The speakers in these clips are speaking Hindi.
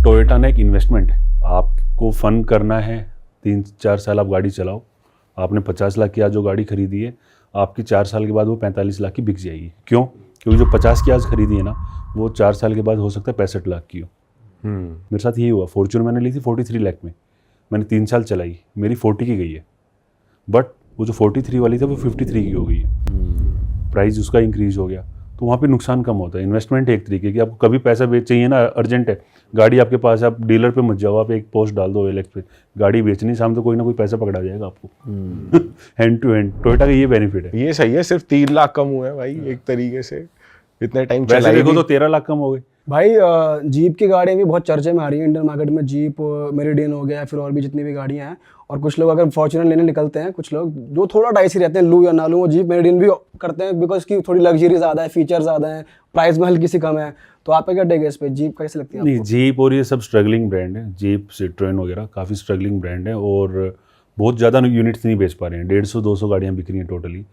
टोयोटा ने एक इन्वेस्टमेंट है, आपको फन करना है, 3-4 साल आप गाड़ी चलाओ, आपने 50 लाख की आज जो गाड़ी खरीदी है, आपकी 4 साल के बाद वो 45 लाख की बिक जाएगी। क्यों? क्योंकि जो 50 की आज खरीदी है ना, वो 4 साल के बाद हो सकता है 65 लाख की हो। मेरे साथ यही हुआ। फॉर्च्यूनर मैंने ली थी 43 लाख में, मैंने 3 साल चलाई, मेरी 40 की गई है, बट वो जो 43 वाली थी वो 53 की हो गई है, प्राइस उसका इंक्रीज हो गया। तो वहाँ पे नुकसान कम होता है। इन्वेस्टमेंट है एक तरीके की, आपको कभी पैसा बेच चाहिए ना, अर्जेंट है, गाड़ी आपके पास है, आप डीलर पे मत जाओ, आप एक पोस्ट डाल दो OLX पे, गाड़ी बेचनी, शाम तो कोई ना कोई पैसा पकड़ा जाएगा आपको। हैंड टू हैंड टोयोटा का ये बेनिफिट है। ये सही है, सिर्फ 3 लाख कम हुए हैं भाई एक तरीके से, इतने टाइम वैसे देखो तो 13 लाख कम हो गए भाई। जीप की गाड़ियाँ भी बहुत चर्चे में आ रही हैं इंडियन मार्केट में। जीप, मेरिडियन हो गया, फिर और भी जितनी भी गाड़ियाँ हैं। और कुछ लोग अगर फॉर्च्यूनर लेने निकलते हैं, कुछ लोग जो थोड़ा डाइसी रहते हैं, लूँ या ना लूँ, वो जीप मेरिडियन भी करते हैं, बिकॉज की थोड़ी लग्जरी ज़्यादा है, फीचर ज़्यादा है, प्राइस में हल्की सी कम है। तो आपका क्या टेक है इस पर? जीप कैसे लगती है? नहीं, जीप और ये सब स्ट्रगलिंग ब्रांड है, जीप, सिट्रोएन वगैरह काफ़ी स्ट्रगलिंग ब्रांड है और बहुत ज़्यादा यूनिट्स नहीं बेच पा रहे हैं। 150-200 गाड़ियाँ बिक रही हैं टोटली।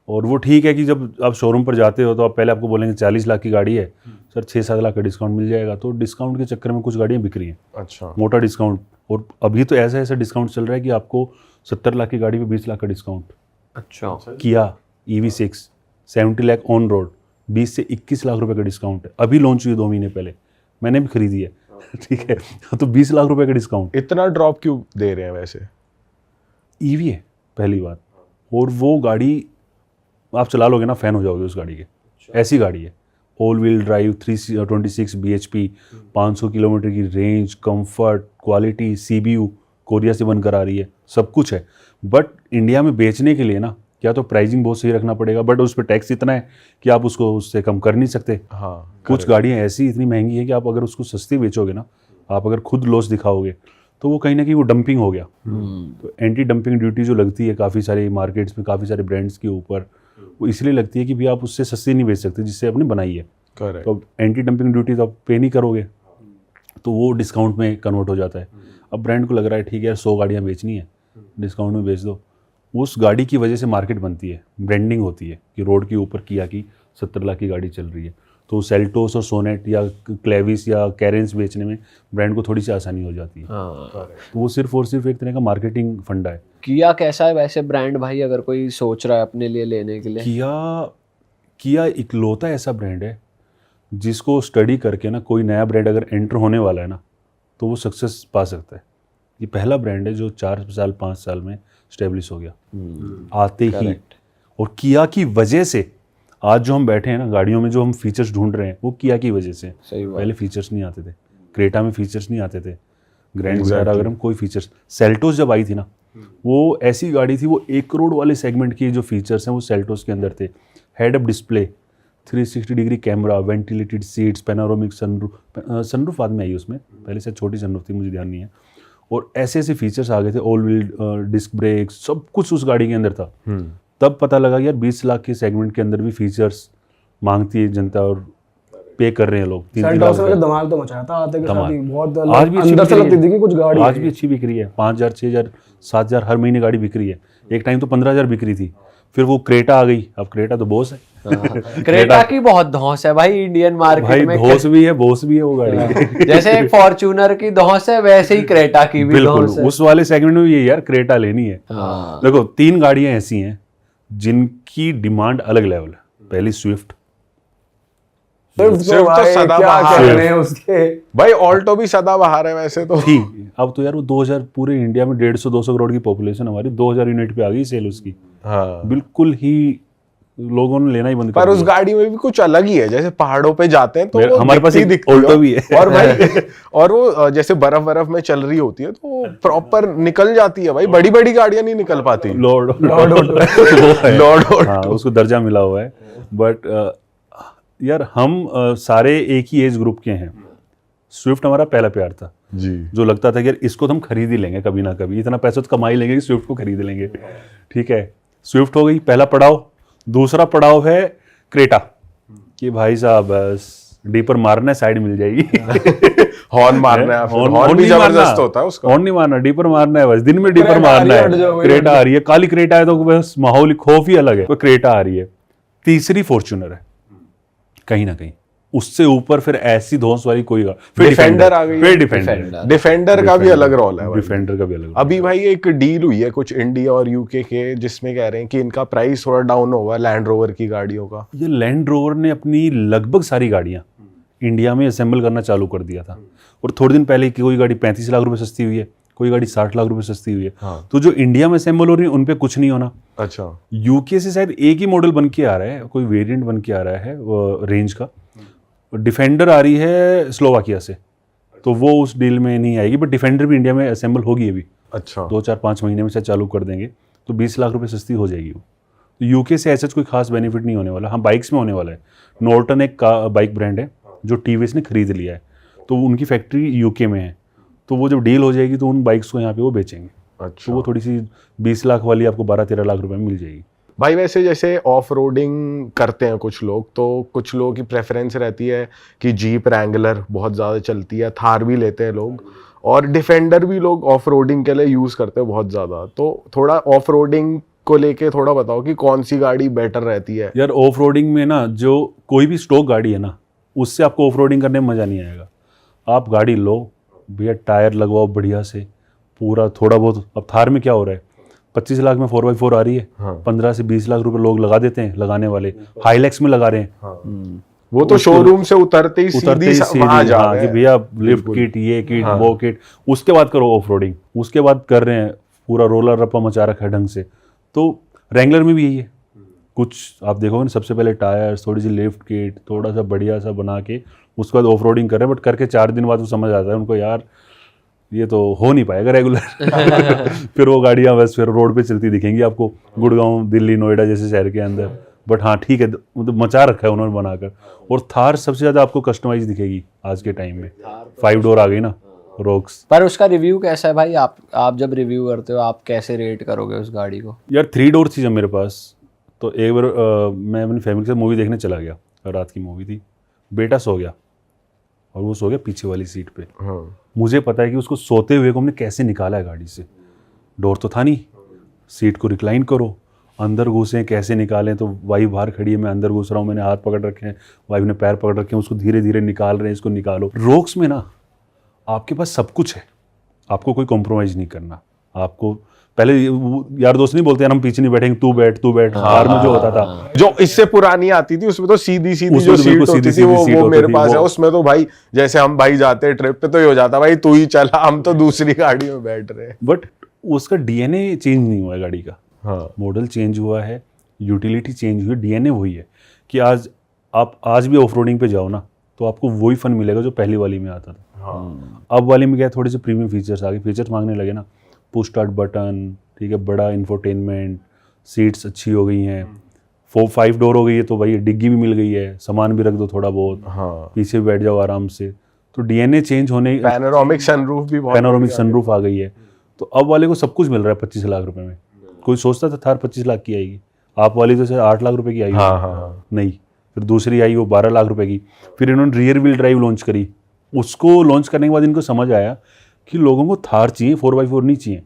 और वो ठीक है कि जब आप शोरूम पर जाते हो तो आप पहले आपको बोलेंगे 40 लाख की गाड़ी है सर, 6-7 लाख का डिस्काउंट मिल जाएगा। तो डिस्काउंट के चक्कर में कुछ गाड़ियाँ बिक रही हैं। अच्छा, मोटा डिस्काउंट। और अभी तो ऐसा डिस्काउंट चल रहा है कि आपको 70 लाख की गाड़ी पे 20 लाख का डिस्काउंट। अच्छा, किया EV6 70 लाख ऑन रोड, 20 से 21 लाख रुपए का डिस्काउंट है। अभी लॉन्च हुई 2 महीने पहले, मैंने भी खरीदी है। ठीक है, तो 20 लाख रुपए का डिस्काउंट। इतना ड्रॉप क्यों दे रहे हैं वैसे? EV है पहली बात, और वो गाड़ी आप चला लोगे ना, फैन हो जाओगे उस गाड़ी के। ऐसी गाड़ी है, all wheel drive, 326 bhp, 500 kilometre की range, comfort, quality, CBU Korea से बनकर आ रही है, सब कुछ है। बट इंडिया में बेचने के लिए ना, क्या तो प्राइसिंग बहुत सही रखना पड़ेगा, बट उस पर टैक्स इतना है कि आप उसको उससे कम कर नहीं सकते। हाँ, कुछ गाड़ियाँ ऐसी इतनी महंगी है कि आप अगर उसको सस्ती बेचोगे ना, आप अगर खुद लॉस दिखाओगे तो वो कहीं ना कहीं वो डंपिंग हो गया। तो एंटी डंपिंग ड्यूटी जो लगती है काफ़ी सारी मार्केट्स में, काफ़ी सारे ब्रांड्स के ऊपर, वो इसलिए लगती है कि भी आप उससे सस्ती नहीं बेच सकते जिससे आपने बनाई है। करेक्ट। तो एंटी डंपिंग ड्यूटी तो आप पे नहीं करोगे, तो वो डिस्काउंट में कन्वर्ट हो जाता है। अब ब्रांड को लग रहा है ठीक है 100 गाड़ियाँ बेचनी है, डिस्काउंट में बेच दो। उस गाड़ी की वजह से मार्केट बनती है, ब्रांडिंग होती है कि रोड के ऊपर किया कि 70 लाख की गाड़ी चल रही है, तो सेल्टोस और सोनेट या क्लेविस या कैरेंस बेचने में ब्रांड को थोड़ी सी आसानी हो जाती है। तो वो सिर्फ और सिर्फ एक तरह का मार्केटिंग फंडा है। किया कैसा है वैसे ब्रांड भाई, अगर कोई सोच रहा है अपने लिए लेने के लिए? किया इकलौता ऐसा ब्रांड है जिसको स्टडी करके ना, कोई नया ब्रांड अगर एंटर होने वाला है ना, तो वो सक्सेस पा सकता है। ये पहला ब्रांड है जो 4-5 साल में स्टेब्लिश हो गया आते ही। और किया की वजह से आज जो हम बैठे हैं ना, गाड़ियों में जो हम फीचर्स ढूंढ रहे हैं, वो किया की वजह से। पहले फीचर्स नहीं आते थे, क्रेटा में फीचर्स नहीं आते थे, ग्रैंड वगैरह अगर हम कोई फीचर्स, सेल्टोस जब आई थी ना, वो ऐसी गाड़ी थी, वो 1 करोड़ वाले सेगमेंट के जो फीचर्स हैं वो सेल्टोस के अंदर थे। Head up display, 360 degree camera, ventilated seats, panoramic sunroof बाद में आई उसमें, पहले से छोटी सनरूफ थी, मुझे ध्यान नहीं है। और ऐसे ऐसे फीचर्स आ गए थे, ऑल व्हील डिस्क ब्रेक, सब कुछ उस गाड़ी के अंदर था। तब पता लगा यार 20 लाख के सेगमेंट के अंदर भी फीचर्स मांगती है जनता और पे कर रहे हैं लोग। 3 लाख में धमाल तो मचाया था आते के साथ ही, बहुत आज भी अंदर से लगती थी कि कुछ गाड़ी आज भी अच्छी बिक रही है। 5,000, 6,000, 7,000 हर महीने गाड़ी बिक रही है। एक टाइम तो 15,000 बिक रही थी, फिर वो क्रेटा आ गई। अब क्रेटा तो बॉस है। क्रेटा की बहुत धौंस है भाई इंडियन मार्केट में। धौंस भी है, बॉस भी है वो गाड़ी। जैसे फॉर्च्यूनर की धौंस है, वैसे ही क्रेटा की भी धौंस है। उस वाले सेगमेंट में भी ये यार क्रेटा लेनी है। देखो 3 गाड़ियां ऐसी हैं जिनकी डिमांड अलग लेवल है। पहली स्विफ्ट, सिर्फ तो सदाबहार है उसके भाई। ऑल्टो भी सदाबहार है वैसे तो। ठीक, अब तो यार वो 2000 पूरे इंडिया में 150-200 करोड़ की पॉपुलेशन हमारी, 2000 यूनिट पे आ गई सेल उसकी। हाँ, बिल्कुल ही लोगों ने लेना ही बंद कर दिया। पर उस गाड़ी में भी कुछ अलग ही है, जैसे पहाड़ों पे जाते हैं तो हमारे पास एक ऑल्टो भी है। और भाई और वो जैसे बर्फ में चल रही होती है तो प्रॉपर निकल जाती है भाई। बड़ी बड़ी गाड़ियां नहीं निकल पाती। लॉर्ड उसको दर्जा मिला हुआ है। बट यार हम सारे एक ही एज ग्रुप के हैं। स्विफ्ट हमारा पहला प्यार था जी, जो लगता था कि यार इसको तो हम खरीद ही लेंगे कभी ना कभी, इतना पैसा तो कमा ही लेंगे कि स्विफ्ट को खरीद लेंगे। ठीक है, स्विफ्ट हो गई पहला पड़ाव। दूसरा पड़ाव है क्रेटा कि भाई साहब बस डीपर मारना है, साइड मिल जाएगी। हॉर्न मारना है, हॉर्न भी जबरदस्त होता है उसका। हॉर्न नहीं मारना, डीपर मारना है, बस दिन में डीपर मारना है। क्रेटा आ रही है, काली क्रेटा है तो बस माहौल खौफ ही अलग है। तो क्रेटा आ रही है। तीसरी फॉर्च्यूनर है कहीं ना कहीं, उससे ऊपर फिर ऐसी धौंस वाली कोई फिर डिफेंडर आ गई, फिर डिफेंडर डिफेंडर का भी अलग रोल है भाई। डिफेंडर का भी अलग अभी भाई एक डील हुई है कुछ इंडिया और यूके के, जिसमें कह रहे हैं कि इनका प्राइस थोड़ा डाउन होगा लैंड रोवर की गाड़ियों का। ये लैंड रोवर ने अपनी लगभग सारी गाड़ियां इंडिया में असेंबल करना चालू कर दिया था, और थोड़े दिन पहले की कोई गाड़ी 35 लाख रुपए सस्ती हुई है, कोई गाड़ी 60 लाख रुपए सस्ती हुई है। हाँ। तो जो इंडिया में असेंबल हो रही है उन पे कुछ नहीं होना। अच्छा। यूके से शायद एक ही मॉडल बन के आ रहा है, कोई वेरिएंट बन के आ रहा है रेंज का। डिफेंडर आ रही है स्लोवाकिया से, तो वो उस डील में नहीं आएगी, बट डिफेंडर भी इंडिया में असेंबल होगी अभी। अच्छा। 2-4-5 महीने में शायद चालू कर देंगे, तो 20 लाख रुपए सस्ती हो जाएगी वो। तो यूके से ऐसा कोई खास बेनिफिट नहीं होने वाला। हाँ, बाइक्स में होने वाला है। नॉर्टन एक बाइक ब्रांड है जो टीवीएस ने खरीद लिया है, तो उनकी फैक्ट्री यूके में है, तो वो जब डील हो जाएगी तो उन बाइक्स को यहाँ पे वो बेचेंगे। अच्छा। तो वो थोड़ी सी 20 लाख वाली आपको 12-13 लाख रुपए में मिल जाएगी। भाई वैसे जैसे ऑफ रोडिंग करते हैं कुछ लोग, तो कुछ लोगों की प्रेफरेंस रहती है कि जीप रैंगलर बहुत ज़्यादा चलती है, थार भी लेते हैं लोग, और डिफेंडर भी लोग ऑफ रोडिंग के लिए यूज़ करते हैं बहुत ज़्यादा। तो थोड़ा ऑफ रोडिंग को लेके थोड़ा बताओ कि कौन सी गाड़ी बेटर रहती है। यार ऑफ रोडिंग में ना, जो कोई भी स्टॉक गाड़ी है ना, उससे आपको ऑफ रोडिंग करने में मज़ा नहीं आएगा। आप गाड़ी लो भैया, टायर लगवाओ बढ़िया से पूरा, थोड़ा बहुत। अब थार में क्या हो रहा है, 25 लाख में 4x4 आ रही है। हाँ। 15 से 20 लाख रुपए लोग लगा देते हैं, लगाने वाले हाईलैक्स में लगा रहे हैं। हाँ। वो तो शोरूम से उतरते ही सीधी वहां जा रहे कि हैं। भैया लिफ्ट किट, ये किट, वो किट, उसके बाद करो ऑफ रोडिंग, उसके बाद कर रहे हैं पूरा रोलर रप्पा मचा रखा है ढंग से। तो रैंगलर में भी यही है। कुछ आप देखोगे ना, सबसे पहले टायर, थोड़ी सी लिफ्ट किट, थोड़ा सा बढ़िया सा बना के उसके बाद ऑफ रोडिंग कर रहे हैं, बट करके 4 दिन बाद वो समझ आता है उनको, यार ये तो हो नहीं पाएगा रेगुलर। फिर वो गाड़ियाँ बस फिर रोड पे चलती दिखेंगी आपको, गुड़गांव, दिल्ली, नोएडा जैसे शहर के अंदर। बट हाँ ठीक है, मतलब मचा रखा है उन्होंने बनाकर। और थार सबसे ज़्यादा आपको कस्टमाइज दिखेगी आज के टाइम में। 5 डोर आ गई ना रोक्स। पर उसका रिव्यू कैसा है भाई? आप जब रिव्यू करते हो, आप कैसे रेट करोगे उस गाड़ी को? यार 3 डोर थी जब मेरे पास, तो एक बार मैं अपनी फैमिली के साथ मूवी देखने चला गया, रात की मूवी थी, बेटा सो गया और वो सो गया पीछे वाली सीट पे। हाँ। मुझे पता है कि उसको सोते हुए को हमने कैसे निकाला है गाड़ी से। डोर तो था नहीं, सीट को रिक्लाइन करो, अंदर घुसे, कैसे निकालें। तो वाइफ बाहर खड़ी है, मैं अंदर घुस रहा हूँ, मैंने हाथ पकड़ रखे हैं, वाइफ ने पैर पकड़ रखे हैं, उसको धीरे धीरे निकाल रहे हैं, इसको निकालो। रोक्स में ना आपके पास सब कुछ है, आपको कोई कॉम्प्रोमाइज़ नहीं करना। आपको पहले यार दोस्त नहीं बोलते यार हम पीछे नहीं बैठेंगे, तू बैठ कार में जो होता था, जो इससे पुरानी आती थी उसमें तो सीधी सीधी उसमें जो तो सीट बिल्कुल होती थी सीधी-सीधी सीट वो होती मेरे थी, पास है। वो- उसमें तो भाई जैसे हम भाई जाते हैं ट्रिप पे तो ये हो जाता भाई तू ही चला, हम तो दूसरी गाड़ी में बैठ रहे हैं। बट उसका डीएनए चेंज नहीं हुआ है गाड़ी का। हाँ। मॉडल चेंज हुआ है, यूटिलिटी चेंज हुई है, डीएनए वही है कि आज आप आज भी ऑफ रोडिंग पे जाओ ना तो आपको वही फन मिलेगा जो पहली वाली में आता था। हाँ। अब वाली में क्या है, थोड़े से प्रीमियम फीचर्स आ गए, फीचर्स मांगने लगे ना, पुश स्टार्ट बटन, ठीक है, बड़ा इंफोटेनमेंट, सीट्स अच्छी हो गई हैं, 4-5 डोर हो गई है, तो भाई डिग्गी भी मिल गई है, सामान भी रख दो थोड़ा बहुत, हाँ। पीछे भी बैठ जाओ आराम से। तो डीएनए चेंज होने, पैनोरामिक सनरूफ भी बहुत पैनोरामिक सनरूफ आ गई है, तो अब वाले को सब कुछ मिल रहा है 25 लाख रुपए में। कोई सोचता था थार 25 लाख की आएगी, आप वाली तो शायद 8 लाख रुपए की आई। हाँ, हाँ, हाँ। नहीं, फिर दूसरी आई वो 12 लाख रुपए की। फिर इन्होंने रियर व्हील ड्राइव लॉन्च करी, उसको लॉन्च करने के बाद इनको समझ आया कि लोगों को थार चाहिए, 4x4 नहीं चाहिए।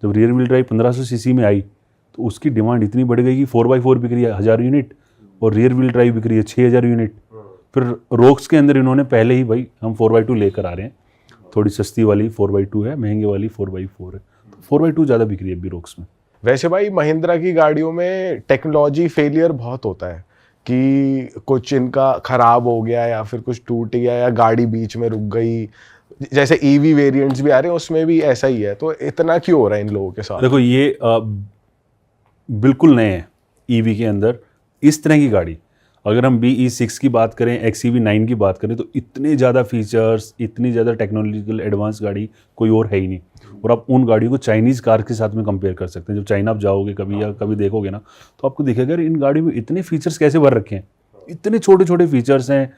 जब रियर व्हील ड्राइव 1500 सीसी में आई तो उसकी डिमांड इतनी बढ़ गई कि 4x4 बिक रही है 1000 यूनिट और रियर व्हील ड्राइव बिक रही है 6000 यूनिट। फिर रोक्स के अंदर इन्होंने पहले ही भाई हम 4x2 लेकर आ रहे हैं, थोड़ी सस्ती वाली 4x2 है, महंगे वाली 4x4 है, तो 4x2 ज़्यादा बिक रही है अभी रोक्स में। वैसे भाई महिंद्रा की गाड़ियों में टेक्नोलॉजी फेलियर बहुत होता है कि कुछ इनका खराब हो गया या फिर कुछ टूट गया या गाड़ी बीच में रुक गई। जैसे ईवी वेरिएंट्स भी आ रहे हैं उसमें भी ऐसा ही है, तो इतना क्यों हो रहा है इन लोगों के साथ? देखो ये बिल्कुल नए हैं ईवी के अंदर इस तरह की गाड़ी। अगर हम BE6 की बात करें, XEV9 की बात करें, तो इतने ज़्यादा फीचर्स, इतनी ज़्यादा टेक्नोलॉजिकल एडवांस गाड़ी कोई और है ही नहीं। और आप उन गाड़ियों को चाइनीज़ कार के साथ में कंपेयर कर सकते हैं। जब चाइना आप जाओगे कभी या कभी देखोगे ना, तो आपको दिखेगा यार इन गाड़ियों में इतने फीचर्स कैसे भर रखे हैं, इतने छोटे छोटे फीचर्स हैं।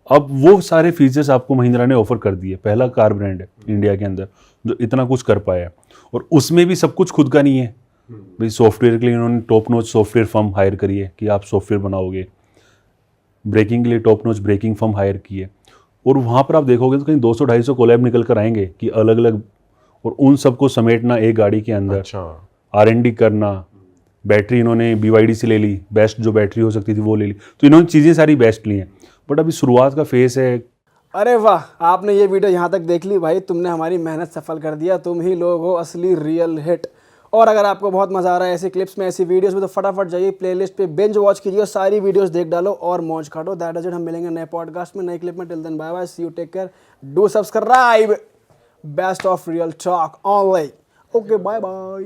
अब वो सारे फीचर्स आपको महिंद्रा ने ऑफर कर दिए। पहला कार ब्रांड है इंडिया के अंदर जो इतना कुछ कर पाया है, और उसमें भी सब कुछ खुद का नहीं है भाई। सॉफ्टवेयर के लिए इन्होंने top notch software firm hire करी है कि आप सॉफ्टवेयर बनाओगे, ब्रेकिंग के लिए top notch breaking firm hire की है, और वहाँ पर आप देखोगे तो कहीं 200-250 कोलैब निकल कर आएंगे कि अलग अलग, और उन सबको समेटना एक गाड़ी के अंदर, अच्छा। R&D करना। बैटरी इन्होंने BYD से ले ली, बेस्ट जो बैटरी हो सकती थी वो ले ली, तो इन्होंने चीज़ें सारी बेस्ट ली हैं। बट अभी शुरुआत का फेस है। अरे वाह, आपने ये वीडियो यहाँ तक देख ली भाई, तुमने हमारी मेहनत सफल कर दिया। तुम ही लोग हो असली रियल हिट। और अगर आपको बहुत मज़ा आ रहा है ऐसी क्लिप्स में, ऐसी वीडियोस में, तो फटाफट जाइए प्लेलिस्ट पे, बिंज वॉच कीजिए, सारी वीडियोस देख डालो और मौज काटो। That is it. हम मिलेंगे नए पॉडकास्ट में, नए क्लिप में। Till then bye bye, see you, take care, do subscribe. Best of real talk online. Okay, bye bye.